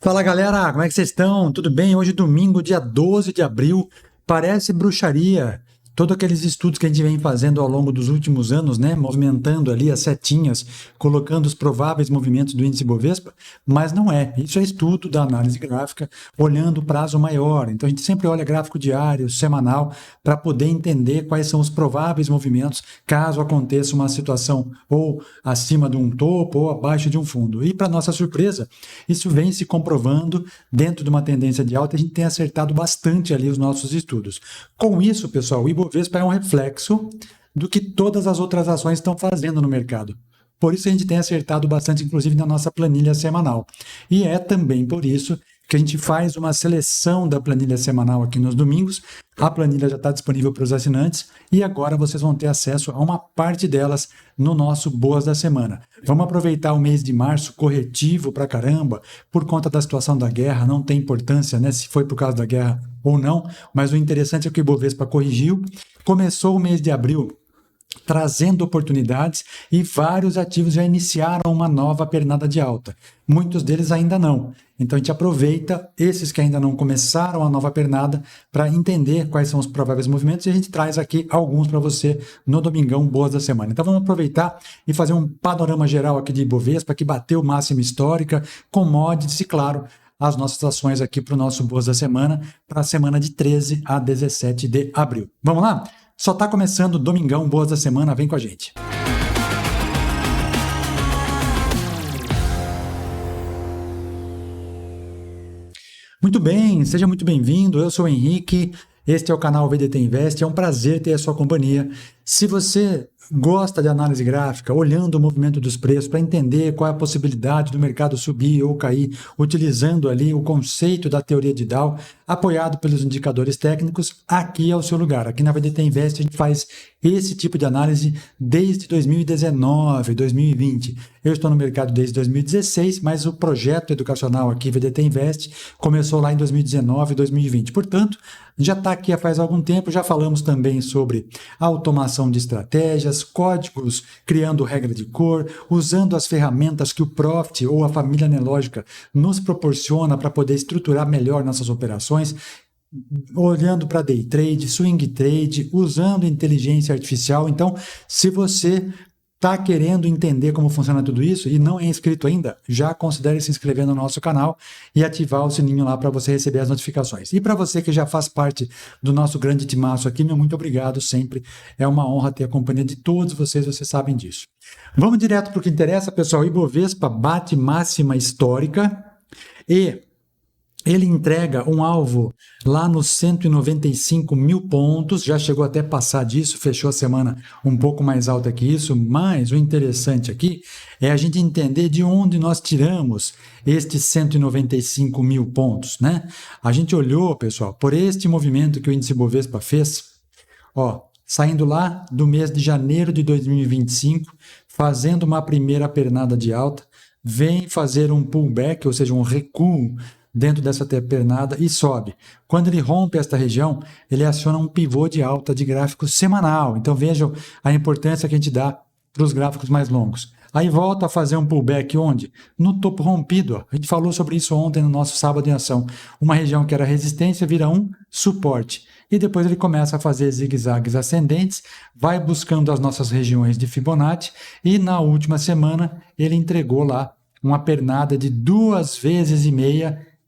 Fala galera, como é que vocês estão? Tudo bem? Hoje é domingo, dia 12 de abril, parece bruxaria. Todos aqueles estudos que a gente vem fazendo ao longo dos últimos anos, né, movimentando ali as setinhas, colocando os prováveis movimentos do índice Bovespa, mas não é. Isso é estudo da análise gráfica, olhando o prazo maior. Então a gente sempre olha gráfico diário, semanal, para poder entender quais são os prováveis movimentos caso aconteça uma situação ou acima de um topo ou abaixo de um fundo. E para nossa surpresa, isso vem se comprovando dentro de uma tendência de alta, a gente tem acertado bastante ali os nossos estudos. Com isso, pessoal, o Ibovespa é um reflexo do que todas as outras ações estão fazendo no mercado. Por isso a gente tem acertado bastante, inclusive na nossa planilha semanal. E é também por isso que a gente faz uma seleção da planilha semanal aqui nos domingos. A planilha já está disponível para os assinantes e agora vocês vão ter acesso a uma parte delas no nosso Boas da Semana. Vamos aproveitar o mês de março corretivo pra caramba, por conta da situação da guerra, não tem importância, né, se foi por causa da guerra ou não, mas o interessante é que o Ibovespa corrigiu. Começou o mês de abril trazendo oportunidades e vários ativos já iniciaram uma nova pernada de alta. Muitos deles ainda não. Então a gente aproveita esses que ainda não começaram a nova pernada para entender quais são os prováveis movimentos e a gente traz aqui alguns para você no Domingão Boas da Semana. Então vamos aproveitar e fazer um panorama geral aqui de Ibovespa, que bateu máxima histórica, commodities e, claro, as nossas ações aqui para o nosso Boas da Semana, para a semana de 13 a 17 de abril. Vamos lá? Só está começando o Domingão Boas da Semana, vem com a gente. Muito bem, seja muito bem-vindo, eu sou o Henrique, este é o canal VDT Invest, é um prazer ter a sua companhia. Se você gosta de análise gráfica, olhando o movimento dos preços para entender qual é a possibilidade do mercado subir ou cair, utilizando ali o conceito da teoria de Dow, apoiado pelos indicadores técnicos, aqui é o seu lugar. Aqui na VDT Invest a gente faz esse tipo de análise desde 2019, 2020. Eu estou no mercado desde 2016, mas o projeto educacional aqui, VDT Invest, começou lá em 2019, 2020. Portanto, já está aqui faz algum tempo, já falamos também sobre automação de estratégias, códigos criando regra de cor, usando as ferramentas que o Profit ou a família Nelogica nos proporciona para poder estruturar melhor nossas operações, olhando para day trade, swing trade, usando inteligência artificial. Então, se você está querendo entender como funciona tudo isso e não é inscrito ainda, já considere se inscrever no nosso canal e ativar o sininho lá para você receber as notificações. E para você que já faz parte do nosso grande timaço aqui, meu muito obrigado sempre. É uma honra ter a companhia de todos vocês, vocês sabem disso. Vamos direto para o que interessa, pessoal. O Ibovespa bate máxima histórica e ele entrega um alvo lá nos 195 mil pontos, já chegou até passar disso, fechou a semana um pouco mais alta que isso, mas o interessante aqui é a gente entender de onde nós tiramos estes 195 mil pontos, né? A gente olhou, pessoal, por este movimento que o índice Bovespa fez, ó, saindo lá do mês de janeiro de 2025, fazendo uma primeira pernada de alta, vem fazer um pullback, ou seja, um recuo dentro dessa pernada e sobe. Quando ele rompe esta região, ele aciona um pivô de alta de gráfico semanal. Então vejam a importância que a gente dá para os gráficos mais longos. Aí volta a fazer um pullback onde? No topo rompido. Ó. A gente falou sobre isso ontem no nosso Sábado em Ação. Uma região que era resistência vira um suporte. E depois ele começa a fazer zigue-zagues ascendentes, vai buscando as nossas regiões de Fibonacci e na última semana ele entregou lá uma pernada de 2,5 vezes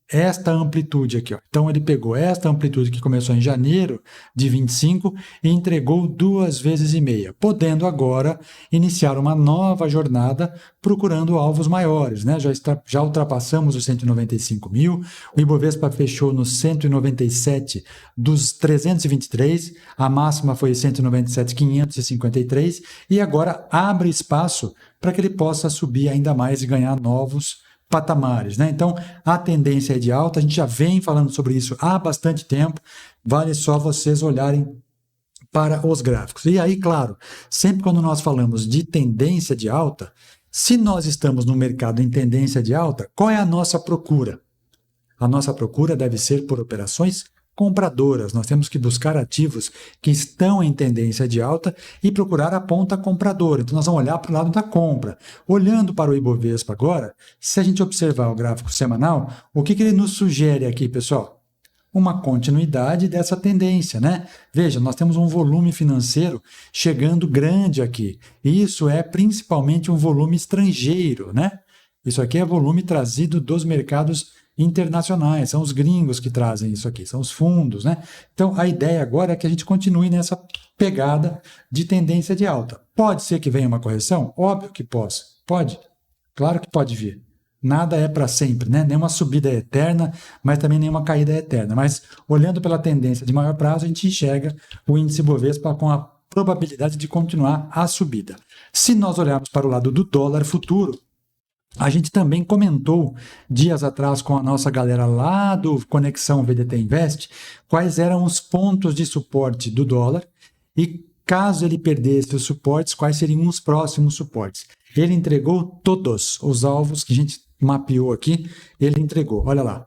esta amplitude aqui. Ó. Então, ele pegou esta amplitude que começou em janeiro de 25 e entregou 2,5 vezes, podendo agora iniciar uma nova jornada procurando alvos maiores. Né? Já ultrapassamos os 195 mil, o Ibovespa fechou nos 197 dos 323, a máxima foi 197.553 e agora abre espaço para que ele possa subir ainda mais e ganhar novos patamares, né? Então, a tendência é de alta, a gente já vem falando sobre isso há bastante tempo, vale só vocês olharem para os gráficos. E aí, claro, sempre quando nós falamos de tendência de alta, se nós estamos no mercado em tendência de alta, qual é a nossa procura? A nossa procura deve ser por operações compradoras. Nós temos que buscar ativos que estão em tendência de alta e procurar a ponta compradora. Então, nós vamos olhar para o lado da compra. Olhando para o Ibovespa agora, se a gente observar o gráfico semanal, o que ele nos sugere aqui, pessoal? Uma continuidade dessa tendência, né? Veja, nós temos um volume financeiro chegando grande aqui. E isso é principalmente um volume estrangeiro, né? Isso aqui é volume trazido dos mercados internacionais, são os gringos que trazem isso aqui, são os fundos, né? Então, a ideia agora é que a gente continue nessa pegada de tendência de alta. Pode ser que venha uma correção? Óbvio que pode. Claro que pode vir. Nada é para sempre, né? Nenhuma subida é eterna, mas também nenhuma caída é eterna. Mas, olhando pela tendência de maior prazo, a gente enxerga o índice Bovespa com a probabilidade de continuar a subida. Se nós olharmos para o lado do dólar futuro, a gente também comentou dias atrás com a nossa galera lá do Conexão VDT Invest quais eram os pontos de suporte do dólar e, caso ele perdesse os suportes, quais seriam os próximos suportes. Ele entregou todos os alvos que a gente mapeou aqui, ele entregou. Olha lá,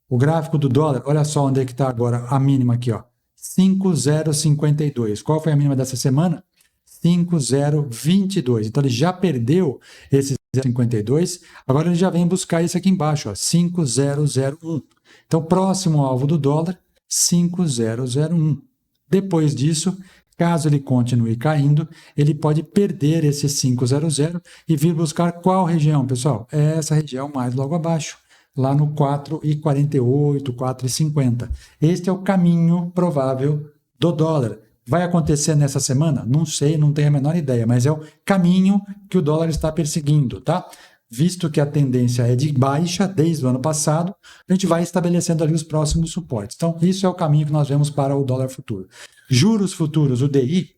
o gráfico do dólar, olha só onde é que está agora a mínima aqui, ó, 5,052. Qual foi a mínima dessa semana? 5,022. Então ele já perdeu esses 52, agora ele já vem buscar esse aqui embaixo, ó, 5,001. Então, próximo alvo do dólar, 5,001. Depois disso, caso ele continue caindo, ele pode perder esse 5,00 e vir buscar qual região, pessoal? É essa região mais logo abaixo, lá no 4,48, 4,50. Este é o caminho provável do dólar. Vai acontecer nessa semana? Não sei, não tenho a menor ideia, mas é o caminho que o dólar está perseguindo, tá? Visto que a tendência é de baixa desde o ano passado, a gente vai estabelecendo ali os próximos suportes. Então, isso é o caminho que nós vemos para o dólar futuro. Juros futuros, o DI,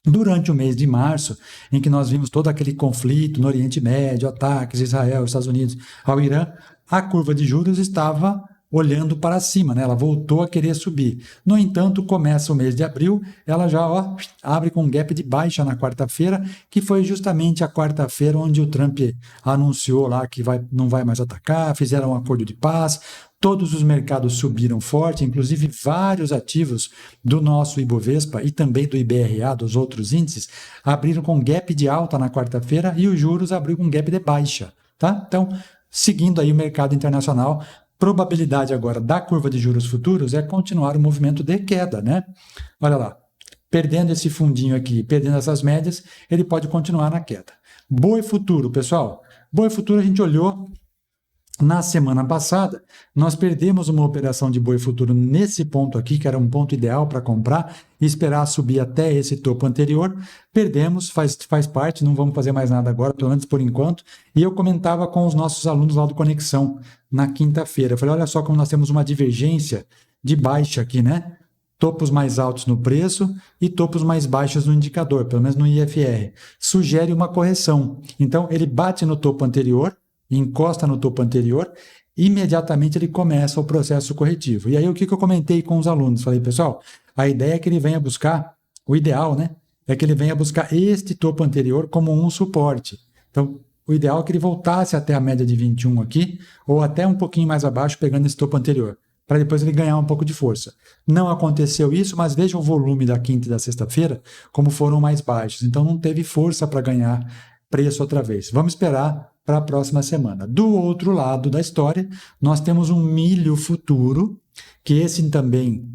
durante o mês de março, em que nós vimos todo aquele conflito no Oriente Médio, ataques Israel, Estados Unidos ao Irã, a curva de juros estava olhando para cima, né? Ela voltou a querer subir. No entanto, começa o mês de abril, ela já abre com um gap de baixa na quarta-feira, que foi justamente a quarta-feira onde o Trump anunciou lá que não vai mais atacar, fizeram um acordo de paz, todos os mercados subiram forte, inclusive vários ativos do nosso Ibovespa e também do IBRA, dos outros índices, abriram com gap de alta na quarta-feira e os juros abriu com gap de baixa, tá? Então, seguindo aí o mercado internacional, probabilidade agora da curva de juros futuros é continuar o movimento de queda, né? Olha lá, perdendo esse fundinho aqui, perdendo essas médias, ele pode continuar na queda. Boi futuro, pessoal. Boi futuro a gente olhou na semana passada, nós perdemos uma operação de boi futuro nesse ponto aqui, que era um ponto ideal para comprar, e esperar subir até esse topo anterior. Perdemos, faz parte, não vamos fazer mais nada agora, pelo menos por enquanto. E eu comentava com os nossos alunos lá do Conexão, na quinta-feira. Eu falei, olha só como nós temos uma divergência de baixa aqui, né? Topos mais altos no preço e topos mais baixos no indicador, pelo menos no IFR. Sugere uma correção. Então, ele bate no topo anterior, encosta no topo anterior, imediatamente ele começa o processo corretivo. E aí o que eu comentei com os alunos? Falei, pessoal, a ideia é que ele venha buscar, o ideal, né? É que ele venha buscar este topo anterior como um suporte. Então, o ideal é que ele voltasse até a média de 21 aqui, ou até um pouquinho mais abaixo, pegando esse topo anterior, para depois ele ganhar um pouco de força. Não aconteceu isso, mas veja o volume da quinta e da sexta-feira, como foram mais baixos. Então, não teve força para ganhar preço outra vez. Vamos esperar para a próxima semana. Do outro lado da história, nós temos um milho futuro, que esse também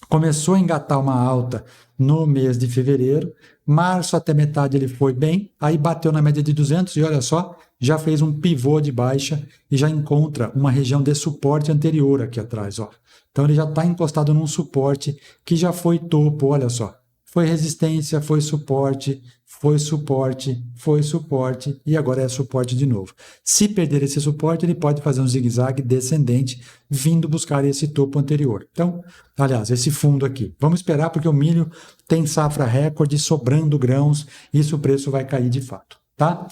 começou a engatar uma alta no mês de fevereiro. Março até metade ele foi bem, aí bateu na média de 200 e olha só, já fez um pivô de baixa e já encontra uma região de suporte anterior aqui atrás, ó. Então ele já está encostado num suporte que já foi topo, olha só. Foi resistência, foi suporte, foi suporte, foi suporte e agora é suporte de novo. Se perder esse suporte, ele pode fazer um zigue-zague descendente vindo buscar esse topo anterior. Então, aliás, esse fundo aqui. Vamos esperar porque o milho tem safra recorde, sobrando grãos, e isso o preço vai cair de fato, tá?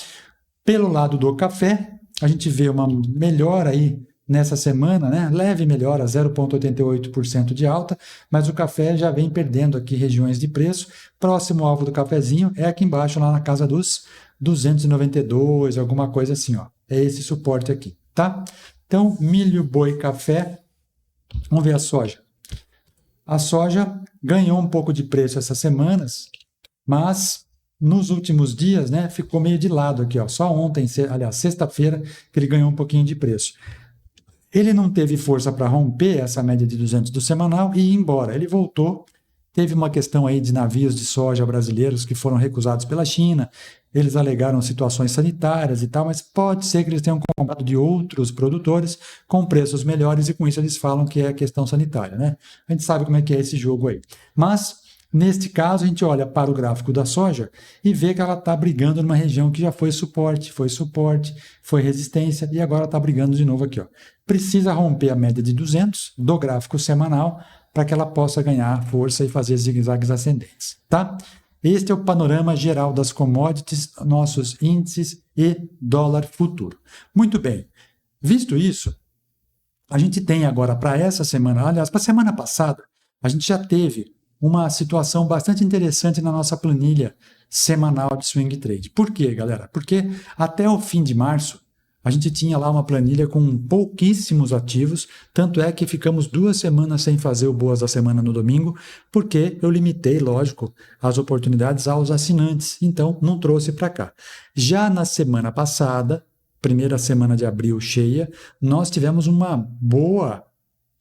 Pelo lado do café, a gente vê uma melhora aí nessa semana, né? Leve melhora, 0,88% de alta, mas o café já vem perdendo aqui regiões de preço. Próximo alvo do cafezinho é aqui embaixo, lá na casa dos 292, alguma coisa assim, ó. É esse suporte aqui, tá? Então, milho, boi, café. Vamos ver a soja. a soja ganhou um pouco de preço essas semanas, mas nos últimos dias, né, ficou meio de lado aqui, ó. Só ontem, aliás, sexta-feira, que ele ganhou um pouquinho de preço. Ele não teve força para romper essa média de 200 do semanal e ir embora. Ele voltou. Teve uma questão aí de navios de soja brasileiros que foram recusados pela China. Eles alegaram situações sanitárias e tal, mas pode ser que eles tenham comprado de outros produtores com preços melhores e com isso eles falam que é questão sanitária, né? A gente sabe como é que é esse jogo aí. Mas, neste caso, a gente olha para o gráfico da soja e vê que ela está brigando numa região que já foi suporte, foi resistência e agora está brigando de novo aqui, ó. Precisa romper a média de 200 do gráfico semanal para que ela possa ganhar força e fazer zigue-zagues ascendentes, tá? Este é o panorama geral das commodities, nossos índices e dólar futuro. Muito bem, visto isso, a gente tem agora para essa semana, aliás, para a semana passada, a gente já teve uma situação bastante interessante na nossa planilha semanal de swing trade. Por quê, galera? Porque até o fim de março, a gente tinha lá uma planilha com pouquíssimos ativos, tanto é que ficamos 2 semanas sem fazer o Boas da Semana no domingo, porque eu limitei, lógico, as oportunidades aos assinantes, então não trouxe para cá. Já na semana passada, primeira semana de abril cheia, nós tivemos uma boa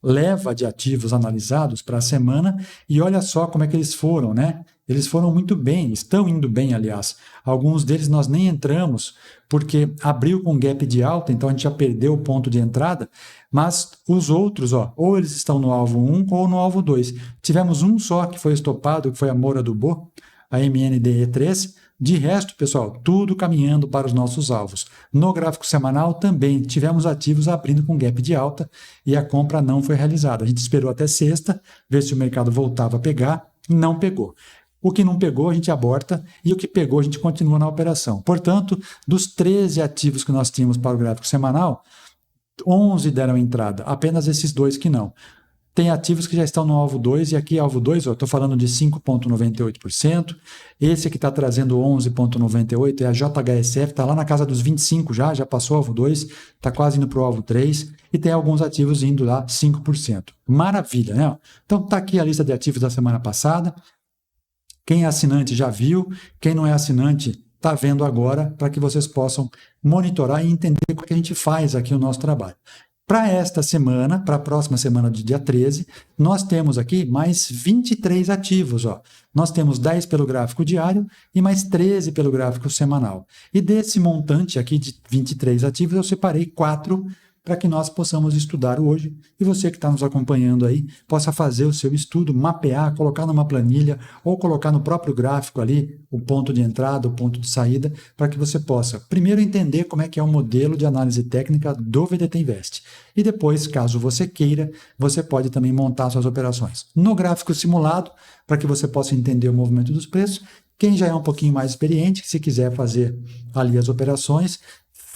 leva de ativos analisados para a semana e olha só como é que eles foram, né? Eles foram muito bem, estão indo bem, aliás. Alguns deles nós nem entramos porque abriu com gap de alta, então a gente já perdeu o ponto de entrada, mas os outros, ó, ou eles estão no alvo 1 ou no alvo 2. Tivemos um só que foi estopado, que foi a Moura do Bo, a MNDE3. De resto, pessoal, tudo caminhando para os nossos alvos. No gráfico semanal também tivemos ativos abrindo com gap de alta e a compra não foi realizada. A gente esperou até sexta, ver se o mercado voltava a pegar, não pegou. O que não pegou, a gente aborta, e o que pegou, a gente continua na operação. Portanto, dos 13 ativos que nós tínhamos para o gráfico semanal, 11 deram entrada, apenas esses 2 que não. Tem ativos que já estão no alvo 2, e aqui alvo 2, estou falando de 5,98%. Esse aqui está trazendo 11,98%, é a JHSF, está lá na casa dos 25 já passou o alvo 2, está quase indo para o alvo 3, e tem alguns ativos indo lá 5%. Maravilha, né? Então está aqui a lista de ativos da semana passada. Quem é assinante já viu, quem não é assinante está vendo agora, para que vocês possam monitorar e entender como é que a gente faz aqui o nosso trabalho. Para esta semana, para a próxima semana de dia 13, nós temos aqui mais 23 ativos. Ó. Nós temos 10 pelo gráfico diário e mais 13 pelo gráfico semanal. E desse montante aqui de 23 ativos, eu separei 4 para que nós possamos estudar hoje e você que está nos acompanhando aí possa fazer o seu estudo, mapear, colocar numa planilha ou colocar no próprio gráfico ali o ponto de entrada, o ponto de saída, para que você possa primeiro entender como é que é o modelo de análise técnica do VDT Invest. E depois, caso você queira, você pode também montar suas operações no gráfico simulado, para que você possa entender o movimento dos preços. Quem já é um pouquinho mais experiente, se quiser fazer ali as operações,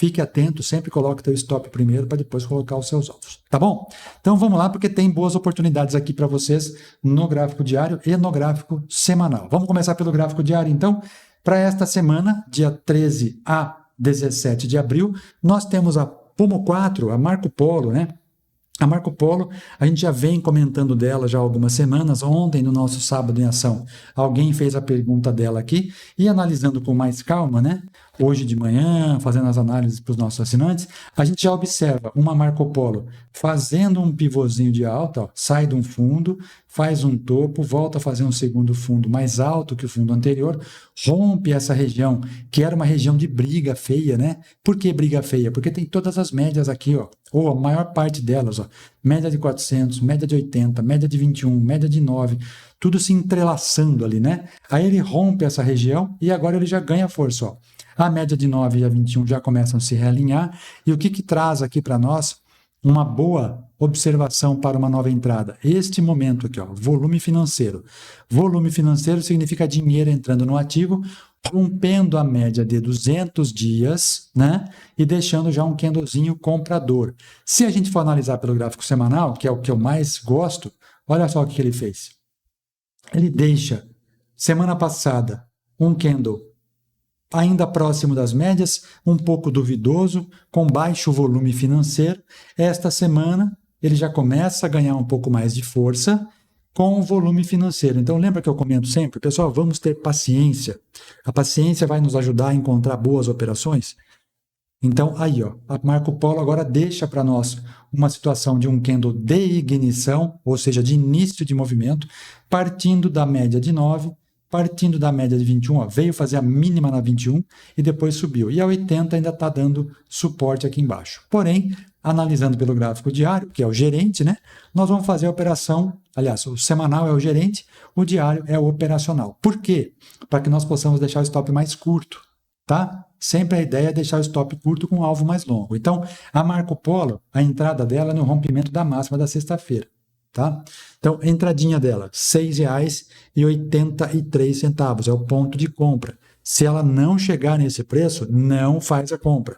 fique atento, sempre coloque o teu stop primeiro para depois colocar os seus alvos, tá bom? Então vamos lá, porque tem boas oportunidades aqui para vocês no gráfico diário e no gráfico semanal. Vamos começar pelo gráfico diário, então. Para esta semana, dia 13 a 17 de abril, nós temos a Pomo 4, a Marco Polo, né? A Marco Polo, a gente já vem comentando dela já há algumas semanas. Ontem, no nosso Sábado em Ação, alguém fez a pergunta dela aqui e analisando com mais calma, né? Hoje de manhã, fazendo as análises para os nossos assinantes, a gente já observa uma Marco Polo fazendo um pivôzinho de alta, ó, sai de um fundo, faz um topo, volta a fazer um segundo fundo mais alto que o fundo anterior, rompe essa região, que era uma região de briga feia, né? Por que briga feia? Porque tem todas as médias aqui, ó, ou a maior parte delas, ó, média de 400, média de 80, média de 21, média de 9, tudo se entrelaçando ali, né? Aí ele rompe essa região e agora ele já ganha força, ó. A média de 9 e a 21 já começam a se realinhar. E o que traz aqui para nós uma boa observação para uma nova entrada? Este momento aqui, ó, volume financeiro. Volume financeiro significa dinheiro entrando no ativo, rompendo a média de 200 dias, né? E deixando já um candlezinho comprador. Se a gente for analisar pelo gráfico semanal, que é o que eu mais gosto, olha só o que ele fez. Ele deixa, semana passada, um candle ainda próximo das médias, um pouco duvidoso, com baixo volume financeiro. Esta semana ele já começa a ganhar um pouco mais de força, com o volume financeiro. Então, lembra que eu comento sempre, pessoal, vamos ter paciência. A paciência vai nos ajudar a encontrar boas operações. Então, aí, ó, a Marco Polo agora deixa para nós uma situação de um candle de ignição, ou seja, de início de movimento, partindo da média de 9, partindo da média de 21, ó, veio fazer a mínima na 21 e depois subiu. E a 80 ainda está dando suporte aqui embaixo. Porém, analisando pelo gráfico diário, que é o gerente, né, nós vamos fazer a operação, aliás, o semanal é o gerente, o diário é o operacional. Por quê? Para que nós possamos deixar o stop mais curto, tá? Sempre a ideia é deixar o stop curto com um alvo mais longo. Então, a Marco Polo, a entrada dela é no rompimento da máxima da sexta-feira. Tá? Então, a entradinha dela, R$ 6,83 é o ponto de compra. Se ela não chegar nesse preço, não faz a compra.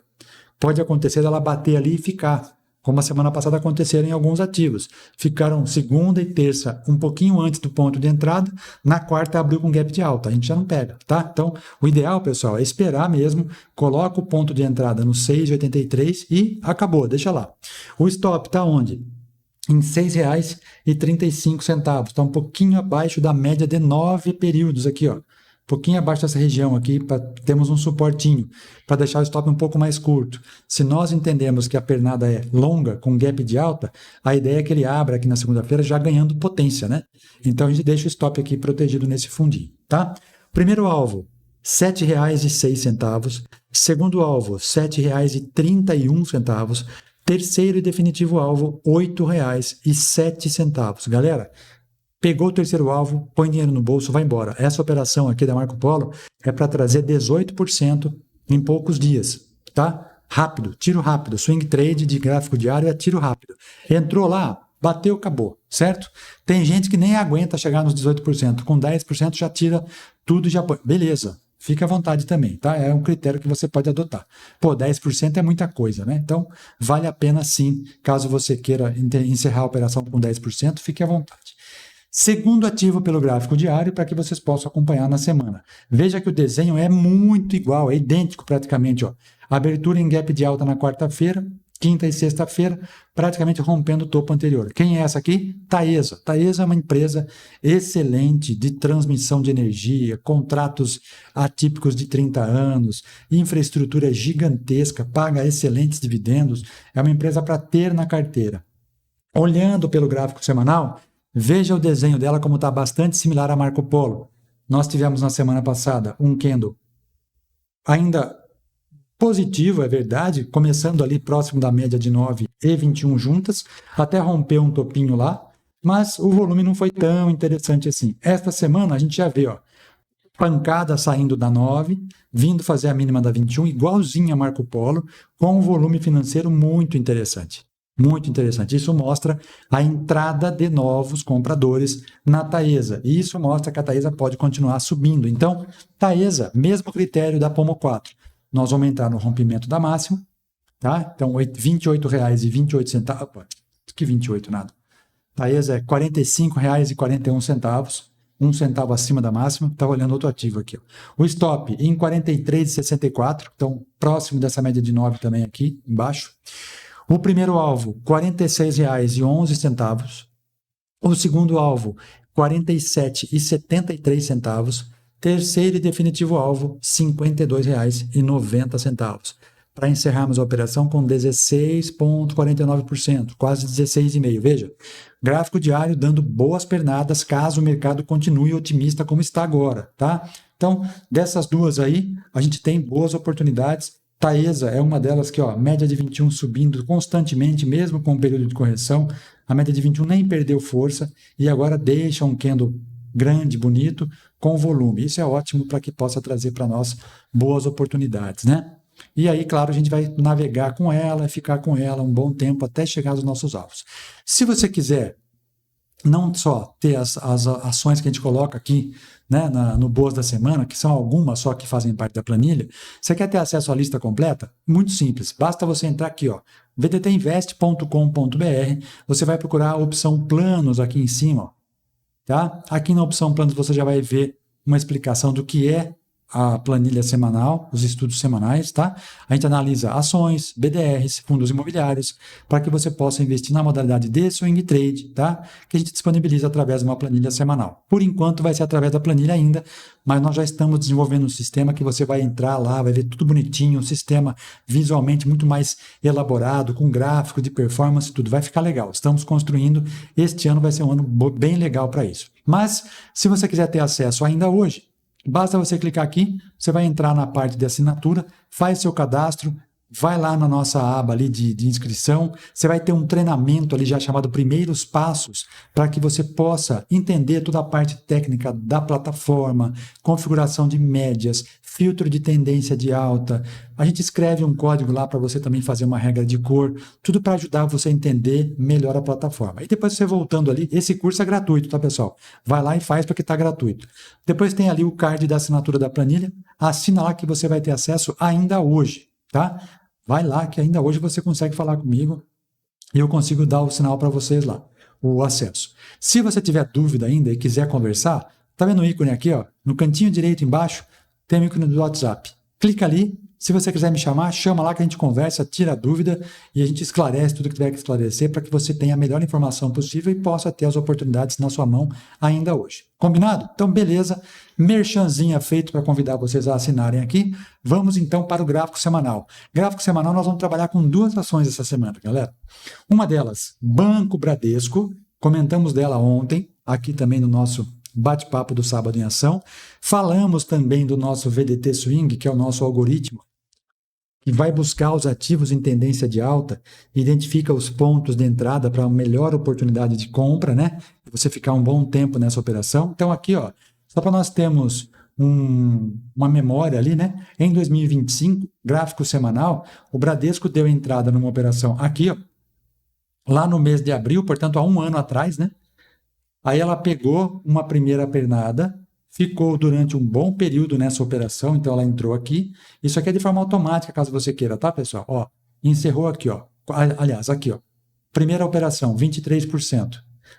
Pode acontecer ela bater ali e ficar, como a semana passada aconteceram em alguns ativos. Ficaram segunda e terça um pouquinho antes do ponto de entrada, na quarta abriu com gap de alta, a gente já não pega, tá? Então, o ideal, pessoal, é esperar mesmo, coloca o ponto de entrada no 6,83 e acabou, deixa lá. O stop está onde? Em R$ 6,35, está um pouquinho abaixo da média de 9 períodos aqui, ó. Um pouquinho abaixo dessa região aqui, temos um suportinho, para deixar o stop um pouco mais curto. Se nós entendemos que a pernada é longa, com gap de alta, a ideia é que ele abra aqui na segunda-feira já ganhando potência, né? Então a gente deixa o stop aqui protegido nesse fundinho, tá? Primeiro alvo, R$ 7,06. Segundo alvo, R$ 7,31. Terceiro e definitivo alvo, R$ 8,07. Galera, pegou o terceiro alvo, põe dinheiro no bolso, vai embora. Essa operação aqui da Marco Polo é para trazer 18% em poucos dias, tá? Rápido, tiro rápido. Swing trade de gráfico diário é tiro rápido. Entrou lá, bateu, acabou, certo? Tem gente que nem aguenta chegar nos 18%. Com 10% já tira tudo e já põe. Beleza. Fique à vontade também, tá? É um critério que você pode adotar. Pô, 10% é muita coisa, né? Então, vale a pena sim, caso você queira encerrar a operação com 10%, fique à vontade. Segundo ativo pelo gráfico diário, para que vocês possam acompanhar na semana. Veja que o desenho é muito igual, é idêntico praticamente, ó. Abertura em gap de alta na quarta-feira, quinta e sexta-feira, praticamente rompendo o topo anterior. Quem é essa aqui? Taesa. Taesa é uma empresa excelente de transmissão de energia, contratos atípicos de 30 anos, infraestrutura gigantesca, paga excelentes dividendos, é uma empresa para ter na carteira. Olhando pelo gráfico semanal, veja o desenho dela como está bastante similar a Marco Polo. Nós tivemos na semana passada um candle ainda positivo, é verdade, começando ali próximo da média de 9 e 21 juntas, até romper um topinho lá, mas o volume não foi tão interessante assim. Esta semana a gente já vê, ó, pancada saindo da 9, vindo fazer a mínima da 21, igualzinho a Marco Polo, com um volume financeiro muito interessante. Muito interessante. Isso mostra a entrada de novos compradores na Taesa. E isso mostra que a Taesa pode continuar subindo. Então, Taesa, mesmo critério da Pomo 4. Nós vamos entrar no rompimento da máxima, tá? Então, R$ 28,28. Opa, que 28 nada. Taesa é R$ 45,41, 1 centavo acima da máxima. Estava olhando outro ativo aqui, ó. O stop em R$ 43,64, então próximo dessa média de 9 também aqui, embaixo. O primeiro alvo, R$ 46,11. O segundo alvo, R$ 47,73. Terceiro e definitivo alvo, R$ 52,90. Para encerrarmos a operação com 16,49%, quase 16,5%. Veja, gráfico diário dando boas pernadas caso o mercado continue otimista como está agora, tá? Então, dessas duas aí, a gente tem boas oportunidades. Taesa é uma delas que, ó, média de 21 subindo constantemente, mesmo com um período de correção. A média de 21 nem perdeu força e agora deixa um candle grande, bonito, com volume. Isso é ótimo para que possa trazer para nós boas oportunidades, né? E aí, claro, a gente vai navegar com ela, ficar com ela um bom tempo até chegar aos nossos alvos. Se você quiser não só ter as ações que a gente coloca aqui, né, no Boas da Semana, que são algumas só que fazem parte da planilha, você quer ter acesso à lista completa? Muito simples, basta você entrar aqui, ó, vdtinvest.com.br, você vai procurar a opção planos aqui em cima, ó, tá? Aqui na opção planos você já vai ver uma explicação do que é a planilha semanal, os estudos semanais, tá? A gente analisa ações, BDRs, fundos imobiliários, para que você possa investir na modalidade de swing trade, tá? Que a gente disponibiliza através de uma planilha semanal. Por enquanto vai ser através da planilha ainda, mas nós já estamos desenvolvendo um sistema que você vai entrar lá, vai ver tudo bonitinho, um sistema visualmente muito mais elaborado, com gráfico de performance, tudo. Vai ficar legal. Estamos construindo. Este ano vai ser um ano bem legal para isso. Mas, se você quiser ter acesso ainda hoje, basta você clicar aqui, você vai entrar na parte de assinatura, faz seu cadastro, vai lá na nossa aba ali de inscrição, você vai ter um treinamento ali já chamado Primeiros Passos, para que você possa entender toda a parte técnica da plataforma, configuração de médias, filtro de tendência de alta. A gente escreve um código lá para você também fazer uma regra de cor, tudo para ajudar você a entender melhor a plataforma. E depois você voltando ali, esse curso é gratuito, tá, pessoal? Vai lá e faz porque está gratuito. Depois tem ali o card da assinatura da planilha, assina lá que você vai ter acesso ainda hoje, tá? Vai lá que ainda hoje você consegue falar comigo e eu consigo dar o sinal para vocês lá, o acesso. Se você tiver dúvida ainda e quiser conversar, tá vendo o ícone aqui, ó, no cantinho direito embaixo, tem o ícone do WhatsApp. Clica ali, se você quiser me chamar, chama lá que a gente conversa, tira a dúvida e a gente esclarece tudo que tiver que esclarecer para que você tenha a melhor informação possível e possa ter as oportunidades na sua mão ainda hoje. Combinado? Então, beleza. Merchanzinha feito para convidar vocês a assinarem aqui. Vamos então para o gráfico semanal. Gráfico semanal nós vamos trabalhar com duas ações essa semana, galera. Uma delas, Banco Bradesco. Comentamos dela ontem, aqui também no nosso bate-papo do Sábado em Ação. Falamos também do nosso VDT Swing, que é o nosso algoritmo, que vai buscar os ativos em tendência de alta, identifica os pontos de entrada para uma melhor oportunidade de compra, né? Você ficar um bom tempo nessa operação. Então aqui, ó, só para nós termos uma memória ali, né? Em 2025, gráfico semanal, o Bradesco deu entrada numa operação aqui, ó, lá no mês de abril, portanto há um ano atrás, né? Aí ela pegou uma primeira pernada, ficou durante um bom período nessa operação, então ela entrou aqui. Isso aqui é de forma automática, caso você queira, tá, pessoal? Ó, encerrou aqui, ó. Aliás, aqui, ó. Primeira operação, 23%.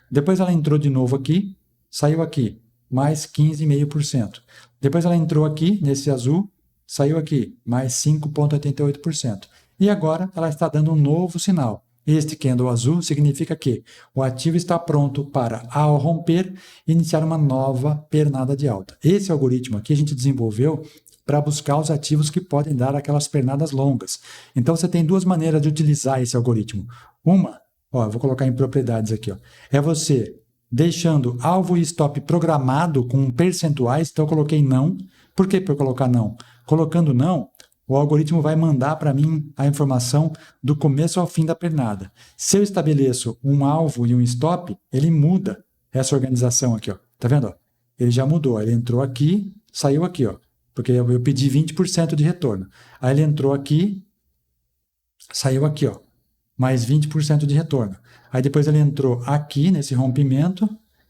Depois ela entrou de novo aqui, saiu aqui, mais 15,5%. Depois ela entrou aqui, nesse azul, saiu aqui, mais 5,88%. E agora ela está dando um novo sinal. Este candle azul significa que o ativo está pronto para, ao romper, iniciar uma nova pernada de alta. Esse algoritmo aqui a gente desenvolveu para buscar os ativos que podem dar aquelas pernadas longas. Então você tem duas maneiras de utilizar esse algoritmo. Uma, ó, eu vou colocar em propriedades aqui, ó, é você deixando alvo e stop programado com percentuais. Então eu coloquei não. Por que para eu colocar não? Colocando não, o algoritmo vai mandar para mim a informação do começo ao fim da pernada. Se eu estabeleço um alvo e um stop, ele muda essa organização aqui, ó. Tá vendo? Ó? Ele já mudou. Ele entrou aqui, saiu aqui, ó. Porque eu pedi 20% de retorno. Aí ele entrou aqui, saiu aqui, ó. Mais 20% de retorno. Aí depois ele entrou aqui nesse rompimento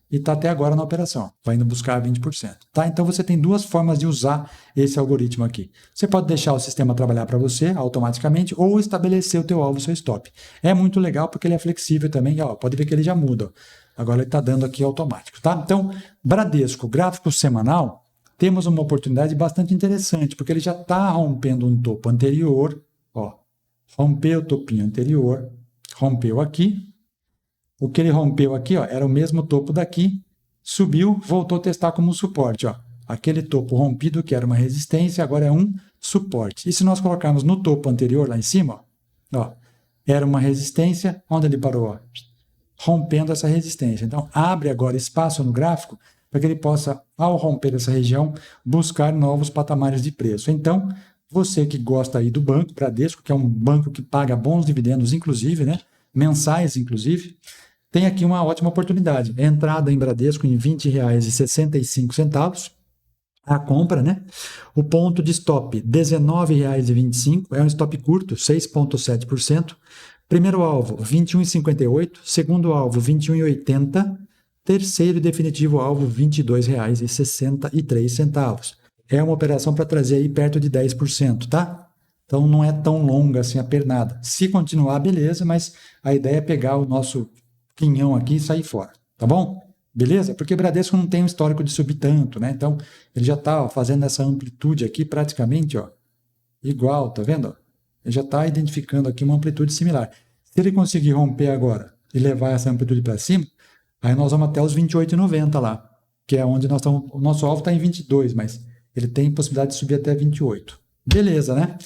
e está até agora na operação, vai indo buscar 20%. Tá? Então você tem duas formas de usar esse algoritmo aqui. Você pode deixar o sistema trabalhar para você automaticamente ou estabelecer o teu alvo, o seu stop. É muito legal porque ele é flexível também, ó, pode ver que ele já muda. Ó. Agora ele está dando aqui automático. Tá? Então, Bradesco, gráfico semanal, temos uma oportunidade bastante interessante, porque ele já está rompendo um topo anterior, ó, rompeu o topinho anterior, rompeu aqui. O que ele rompeu aqui, ó, era o mesmo topo daqui, subiu, voltou a testar como suporte. Ó. Aquele topo rompido, que era uma resistência, agora é um suporte. E se nós colocarmos no topo anterior, lá em cima, ó, era uma resistência, onde ele parou? Ó, rompendo essa resistência. Então, abre agora espaço no gráfico para que ele possa, ao romper essa região, buscar novos patamares de preço. Então, você que gosta aí do banco, Bradesco, que é um banco que paga bons dividendos, inclusive, né, mensais, inclusive, tem aqui uma ótima oportunidade. Entrada em Bradesco em R$ 20,65. A compra, né? O ponto de stop, R$ 19,25. É um stop curto, 6,7%. Primeiro alvo, R$ 21,58. Segundo alvo, R$ 21,80. Terceiro e definitivo alvo, R$ 22,63. É uma operação para trazer aí perto de 10%, tá? Então não é tão longa assim a pernada. Se continuar, beleza, mas a ideia é pegar o nosso quinhão aqui e sair fora, tá bom? Beleza? Porque o Bradesco não tem um histórico de subir tanto, né? Então, ele já está fazendo essa amplitude aqui praticamente, ó, igual, tá vendo? Ele já está identificando aqui uma amplitude similar. Se ele conseguir romper agora e levar essa amplitude para cima, aí nós vamos até os 28,90 lá, que é onde nós estamos. O nosso alvo está em 22, mas ele tem possibilidade de subir até 28. Beleza, né?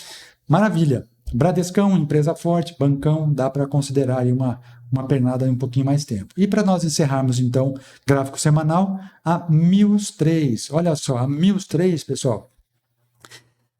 Maravilha. Bradescão, empresa forte, bancão, dá para considerar aí uma pernada em um pouquinho mais tempo. E para nós encerrarmos, então, gráfico semanal, a Mills 3. Olha só, a Mills 3, pessoal,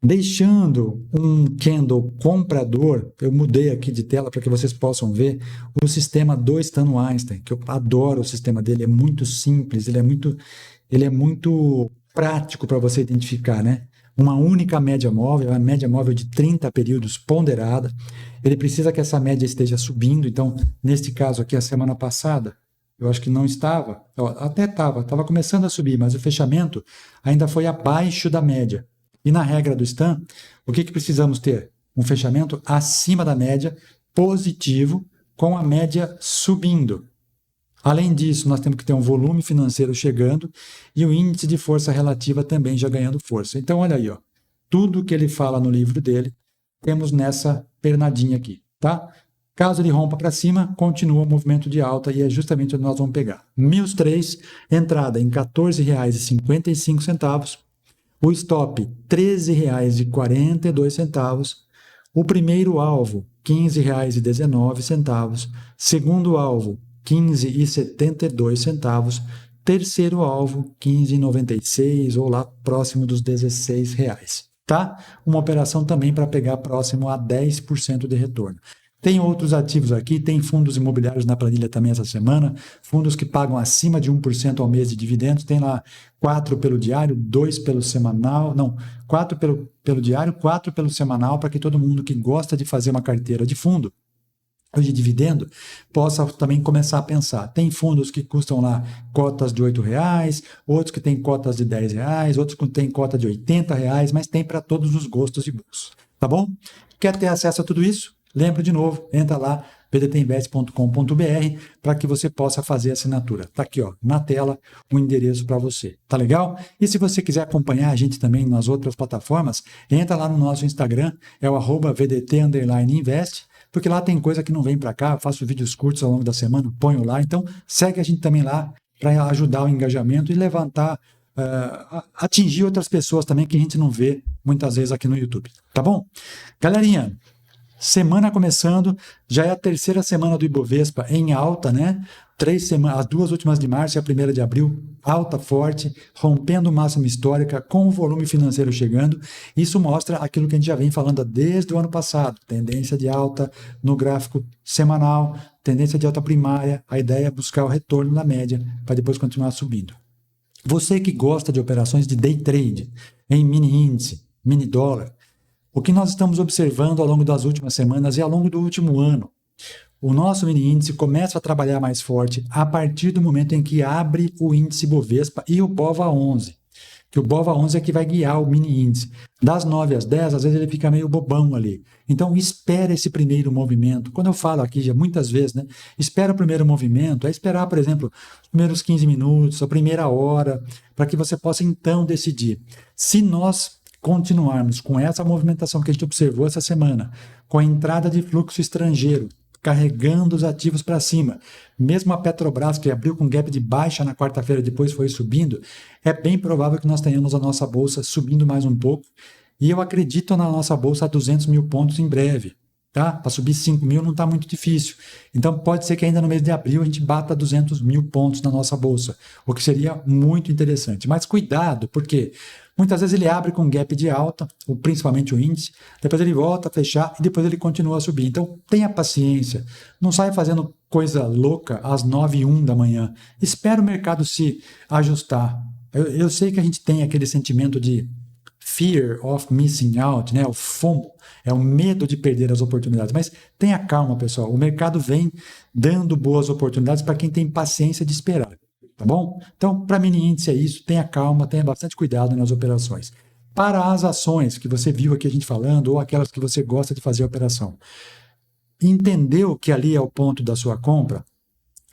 deixando um candle comprador, eu mudei aqui de tela para que vocês possam ver o sistema do Stan Weinstein, que eu adoro o sistema dele, é muito simples, ele é muito prático para você identificar, né? Uma única média móvel, uma média móvel de 30 períodos ponderada. Ele precisa que essa média esteja subindo, então, neste caso aqui, a semana passada, eu acho que não estava, até estava começando a subir, mas o fechamento ainda foi abaixo da média. E na regra do Stan, o que precisamos ter? Um fechamento acima da média, positivo, com a média subindo. Além disso, nós temos que ter um volume financeiro chegando e o índice de força relativa também já ganhando força. Então, olha aí, ó, tudo que ele fala no livro dele, temos nessa pernadinha aqui, tá? Caso ele rompa para cima, continua o movimento de alta e é justamente onde nós vamos pegar. Mills 3, entrada em R$ 14,55, o stop R$ 13,42, o primeiro alvo R$ 15,19, segundo alvo R$ 15,72, terceiro alvo R$ 15,96 ou lá próximo dos R$ 16, tá? Uma operação também para pegar próximo a 10% de retorno. Tem outros ativos aqui, tem fundos imobiliários na planilha também essa semana, fundos que pagam acima de 1% ao mês de dividendos, tem lá 4 pelo diário, 2 pelo semanal, não, 4 pelo diário, 4 pelo semanal, para que todo mundo que gosta de fazer uma carteira de fundo ou de dividendo possa também começar a pensar. Tem fundos que custam lá cotas de R$ 8,00, outros que têm cotas de R$ 10,00, outros que têm cota de R$ 80,00, mas tem para todos os gostos e bolsos, tá bom? Quer ter acesso a tudo isso? Lembra de novo, entra lá, vdtinvest.com.br, para que você possa fazer a assinatura. Está aqui, ó, na tela, o endereço para você. Tá legal? E se você quiser acompanhar a gente também nas outras plataformas, entra lá no nosso Instagram, é o @vdt_invest, porque lá tem coisa que não vem para cá, eu faço vídeos curtos ao longo da semana, ponho lá, então segue a gente também lá para ajudar o engajamento e levantar, atingir outras pessoas também que a gente não vê muitas vezes aqui no YouTube. Tá bom? Galerinha, semana começando, já é a terceira semana do Ibovespa em alta, né? 3 semanas, as 2 últimas de março e a 1ª de abril, alta forte, rompendo máxima histórica, com o volume financeiro chegando. Isso mostra aquilo que a gente já vem falando desde o ano passado, tendência de alta no gráfico semanal, tendência de alta primária, a ideia é buscar o retorno na média para depois continuar subindo. Você que gosta de operações de day trade, em mini índice, mini dólar, o que nós estamos observando ao longo das últimas semanas e ao longo do último ano, o nosso mini índice começa a trabalhar mais forte a partir do momento em que abre o índice Bovespa e o BOVA11, que o BOVA11 é que vai guiar o mini índice. Das 9 às 10, às vezes ele fica meio bobão ali. Então, espera esse primeiro movimento. Quando eu falo aqui, já muitas vezes, né? Espera o primeiro movimento, é esperar, por exemplo, os primeiros 15 minutos, a primeira hora, para que você possa então decidir. Se nós continuarmos com essa movimentação que a gente observou essa semana, com a entrada de fluxo estrangeiro, carregando os ativos para cima, mesmo a Petrobras, que abriu com gap de baixa na quarta-feira, depois foi subindo, é bem provável que nós tenhamos a nossa bolsa subindo mais um pouco, e eu acredito na nossa bolsa a 200 mil pontos em breve. Tá? Para subir 5 mil não está muito difícil. Então pode ser que ainda no mês de abril a gente bata 200 mil pontos na nossa bolsa, o que seria muito interessante. Mas cuidado, porque muitas vezes ele abre com gap de alta, ou principalmente o índice, depois ele volta a fechar e depois ele continua a subir. Então tenha paciência, não saia fazendo coisa louca às 9h01 da manhã. Espera o mercado se ajustar. Eu sei que a gente tem aquele sentimento de fear of missing out, né? O FOMO, é o medo de perder as oportunidades. Mas tenha calma, pessoal. O mercado vem dando boas oportunidades para quem tem paciência de esperar. Tá bom? Então, para mini índice é isso. Tenha calma, tenha bastante cuidado nas operações. Para as ações que você viu aqui a gente falando, ou aquelas que você gosta de fazer a operação, entendeu que ali é o ponto da sua compra?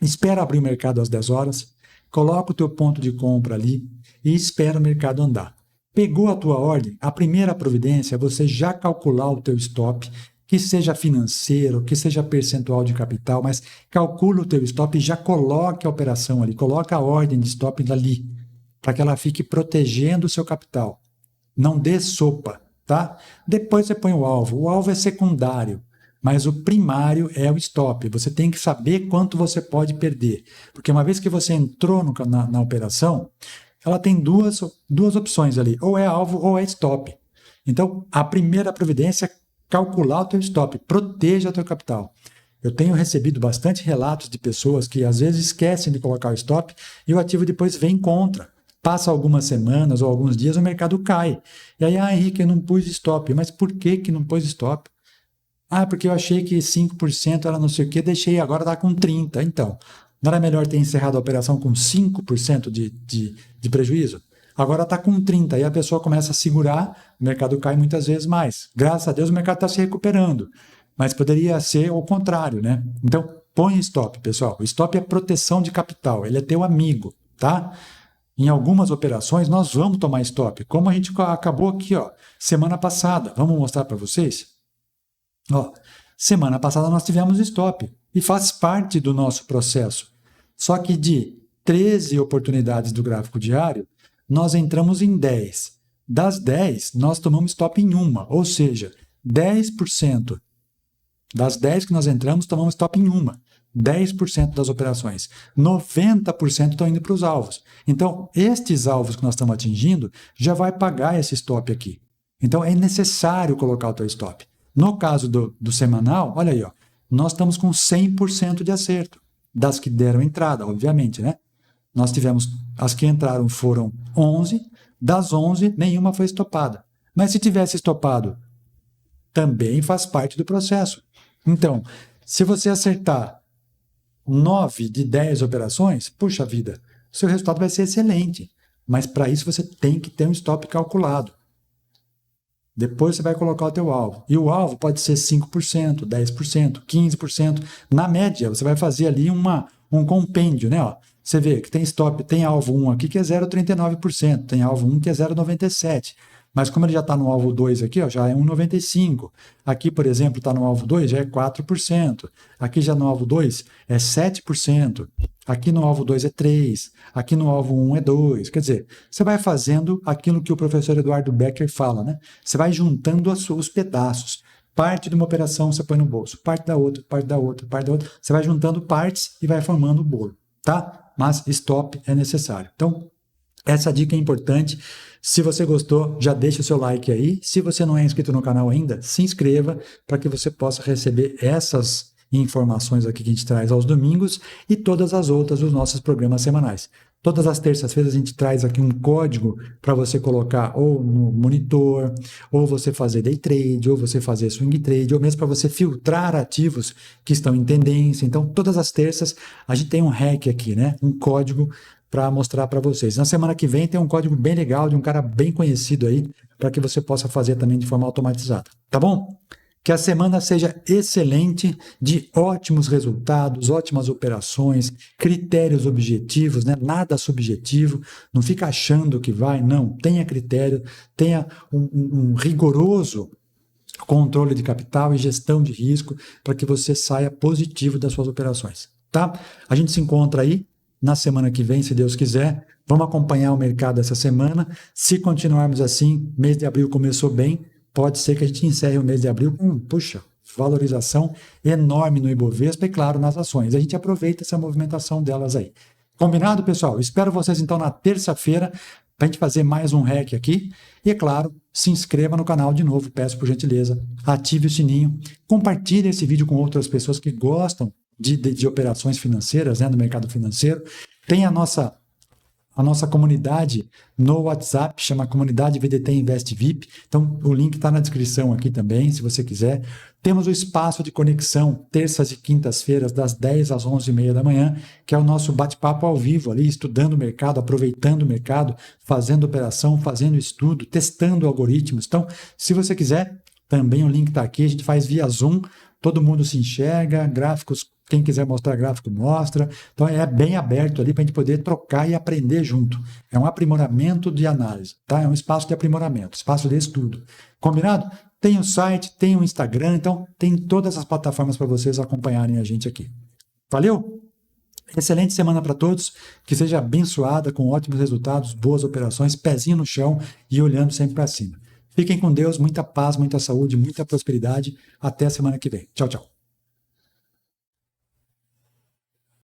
Espera abrir o mercado às 10 horas. coloca o teu ponto de compra ali e espera o mercado andar. Pegou a tua ordem, a primeira providência é você já calcular o teu stop, que seja financeiro, que seja percentual de capital, mas calcula o teu stop e já coloque a operação ali, coloca a ordem de stop ali, para que ela fique protegendo o seu capital. Não dê sopa, tá? Depois você põe o alvo é secundário, mas o primário é o stop. Você tem que saber quanto você pode perder, porque uma vez que você entrou na operação, ela tem duas opções ali, ou é alvo ou é stop. Então, a primeira providência é calcular o teu stop, proteja o teu capital. Eu tenho recebido bastante relatos de pessoas que às vezes esquecem de colocar o stop e o ativo depois vem contra. Passa algumas semanas ou alguns dias, o mercado cai. E aí, Henrique, eu não pus stop. Mas por que não pôs stop? Porque eu achei que 5% era não sei o que, deixei, agora está com 30%. Então, não era melhor ter encerrado a operação com 5% de prejuízo? Agora está com 30%, aí a pessoa começa a segurar, o mercado cai muitas vezes mais. Graças a Deus o mercado está se recuperando, mas poderia ser o contrário, né? Então, põe stop, pessoal. O stop é proteção de capital, ele é teu amigo, tá? Em algumas operações nós vamos tomar stop, como a gente acabou aqui, ó, semana passada. Vamos mostrar para vocês? Ó, semana passada nós tivemos stop e faz parte do nosso processo. Só que de 13 oportunidades do gráfico diário, nós entramos em 10. Das 10, nós tomamos stop em uma, ou seja, 10%. Das 10 que nós entramos, tomamos stop em uma. 10% das operações. 90% estão indo para os alvos. Então, estes alvos que nós estamos atingindo já vai pagar esse stop aqui. Então, é necessário colocar o teu stop. No caso do semanal, olha aí, ó, nós estamos com 100% de acerto. Das que deram entrada, obviamente, né? Nós tivemos, as que entraram foram 11, das 11, nenhuma foi estopada. Mas se tivesse estopado, também faz parte do processo. Então, se você acertar 9 de 10 operações, puxa vida, seu resultado vai ser excelente. Mas para isso você tem que ter um stop calculado. Depois você vai colocar o teu alvo. E o alvo pode ser 5%, 10%, 15%. Na média, você vai fazer ali um compêndio, né? Ó, você vê que tem stop, tem alvo 1 aqui que é 0,39%, tem alvo 1 que é 0,97%. Mas como ele já está no alvo 2 aqui, ó, já é 1,95%. Aqui, por exemplo, está no alvo 2, já é 4%. Aqui já no alvo 2 é 7%. Aqui no alvo 2 é 3%. Aqui no alvo 1 é 2%. Quer dizer, você vai fazendo aquilo que o professor Eduardo Becker fala, né? Você vai juntando os pedaços. Parte de uma operação você põe no bolso, parte da outra, parte da outra, parte da outra. Você vai juntando partes e vai formando o bolo, tá? Mas stop é necessário. Então, essa dica é importante. Se você gostou, já deixa o seu like aí. Se você não é inscrito no canal ainda, se inscreva para que você possa receber essas informações aqui que a gente traz aos domingos e todas as outras dos nossos programas semanais. Todas as terças-feiras a gente traz aqui um código para você colocar ou no monitor, ou você fazer day trade, ou você fazer swing trade, ou mesmo para você filtrar ativos que estão em tendência. Então, todas as terças a gente tem um hack aqui, né? Um código para mostrar para vocês. Na semana que vem tem um código bem legal de um cara bem conhecido aí, para que você possa fazer também de forma automatizada. Tá bom? Que a semana seja excelente, de ótimos resultados, ótimas operações, critérios objetivos, né? Nada subjetivo, não fica achando que vai, não. Tenha critério, tenha um rigoroso controle de capital e gestão de risco para que você saia positivo das suas operações. Tá? A gente se encontra aí na semana que vem, se Deus quiser. Vamos acompanhar o mercado essa semana. Se continuarmos assim, mês de abril começou bem, pode ser que a gente encerre o mês de abril com, valorização enorme no Ibovespa e, claro, nas ações. A gente aproveita essa movimentação delas aí. Combinado, pessoal? Espero vocês, então, na terça-feira, para a gente fazer mais um hack aqui. E, é claro, se inscreva no canal de novo, peço por gentileza. Ative o sininho. Compartilhe esse vídeo com outras pessoas que gostam de operações financeiras, né, no mercado financeiro. Tem a nossa comunidade no WhatsApp, chama Comunidade VDT Invest VIP. Então, o link está na descrição aqui também, se você quiser. Temos o espaço de conexão, terças e quintas-feiras, das 10 às 11h30 da manhã, que é o nosso bate-papo ao vivo ali, estudando o mercado, aproveitando o mercado, fazendo operação, fazendo estudo, testando algoritmos. Então, se você quiser, também o link está aqui, a gente faz via Zoom, todo mundo se enxerga, gráficos Quem quiser mostrar gráfico, mostra. Então, é bem aberto ali para a gente poder trocar e aprender junto. É um aprimoramento de análise, tá? É um espaço de aprimoramento, espaço de estudo. Combinado? Tem o site, tem o Instagram, então tem todas as plataformas para vocês acompanharem a gente aqui. Valeu? Excelente semana para todos, que seja abençoada, com ótimos resultados, boas operações, pezinho no chão e olhando sempre para cima. Fiquem com Deus, muita paz, muita saúde, muita prosperidade. Até a semana que vem. Tchau, tchau.